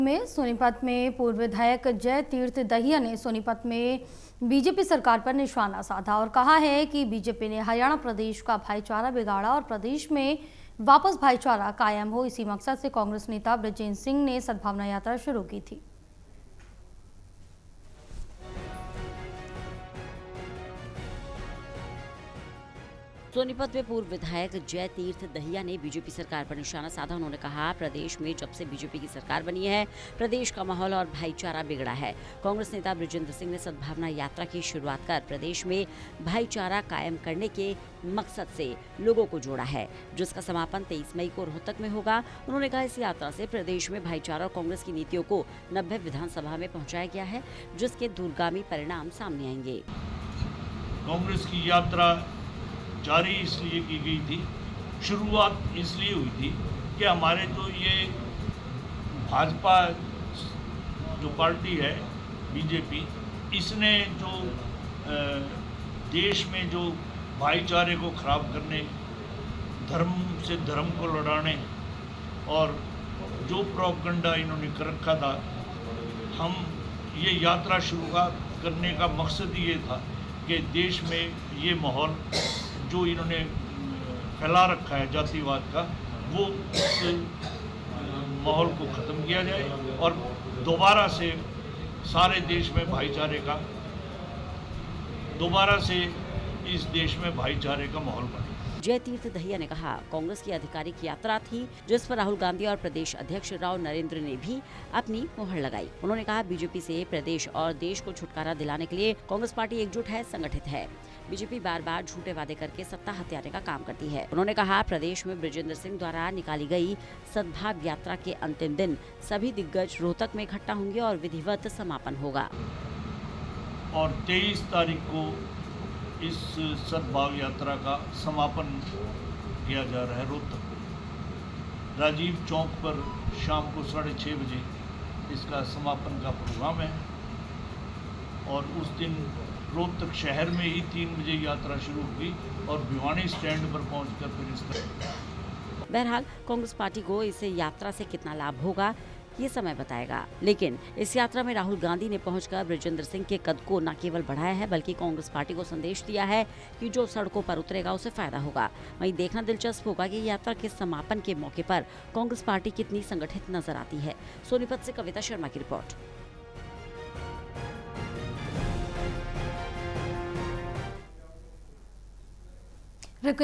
में सोनीपत में पूर्व विधायक जय तीर्थ दहिया ने सोनीपत में बीजेपी सरकार पर निशाना साधा और कहा है कि बीजेपी ने हरियाणा प्रदेश का भाईचारा बिगाड़ा और प्रदेश में वापस भाईचारा कायम हो, इसी मकसद से कांग्रेस नेता बृजेंद्र सिंह ने सद्भावना यात्रा शुरू की थी। सोनीपत में पूर्व विधायक जय तीर्थ दहिया ने बीजेपी सरकार पर निशाना साधा। उन्होंने कहा, प्रदेश में जब से बीजेपी की सरकार बनी है, प्रदेश का माहौल और भाईचारा बिगड़ा है। कांग्रेस नेता बृजेंद्र सिंह ने सद्भावना यात्रा की शुरुआत कर प्रदेश में भाईचारा कायम करने के मकसद से लोगों को जोड़ा है, जिसका समापन 23 मई को रोहतक में होगा। उन्होंने कहा, इस यात्रा से प्रदेश में भाईचारा और कांग्रेस की नीतियों को 90 विधानसभा में पहुँचाया गया है, जिसके दूरगामी परिणाम सामने आएंगे। कांग्रेस की यात्रा जारी इसलिए की गई थी, शुरुआत इसलिए हुई थी कि हमारे जो ये भाजपा जो पार्टी है बीजेपी, इसने जो देश में जो भाईचारे को खराब करने, धर्म से धर्म को लड़ाने और जो प्रोपेगेंडा इन्होंने कर रखा था, हम ये यात्रा शुरुआत करने का मकसद ये था कि देश में ये माहौल जो इन्होंने फैला रखा है जातिवाद का, वो इस माहौल को ख़त्म किया जाए और दोबारा से सारे देश में भाईचारे का, दोबारा से इस देश में भाईचारे का माहौल बने। जय तीर्थ दहिया ने कहा, कांग्रेस की आधिकारिक यात्रा थी, जिस पर राहुल गांधी और प्रदेश अध्यक्ष राव नरेंद्र ने भी अपनी मुहर लगाई। उन्होंने कहा, बीजेपी से प्रदेश और देश को छुटकारा दिलाने के लिए कांग्रेस पार्टी एकजुट है, संगठित है। बीजेपी बार बार झूठे वादे करके सत्ता हथियाने का काम करती है। उन्होंने कहा, प्रदेश में बृजेंद्र सिंह द्वारा निकाली गई सद्भाव यात्रा के अंतिम दिन सभी दिग्गज रोहतक में इकट्ठा होंगे और विधिवत समापन होगा। और 23 तारीख को इस सद्भाव यात्रा का समापन किया जा रहा है रोहतक में। राजीव चौक पर शाम को 6:30 बजे इसका समापन का प्रोग्राम है और उस दिन रोहतक शहर में ही 3 बजे यात्रा शुरू हुई और भिवानी स्टैंड पर पहुंचकर फिर इस तरह। बहरहाल कांग्रेस पार्टी को इस यात्रा से कितना लाभ होगा, ये समय बताएगा। लेकिन इस यात्रा में राहुल गांधी ने पहुंचकर बृजेंद्र सिंह के कद को न केवल बढ़ाया है, बल्कि कांग्रेस पार्टी को संदेश दिया है कि जो सड़कों पर उतरेगा उसे फायदा होगा। वहीं देखना दिलचस्प होगा कि यात्रा के समापन के मौके पर कांग्रेस पार्टी कितनी संगठित नजर आती है। सोनीपत से कविता शर्मा की रिपोर्ट।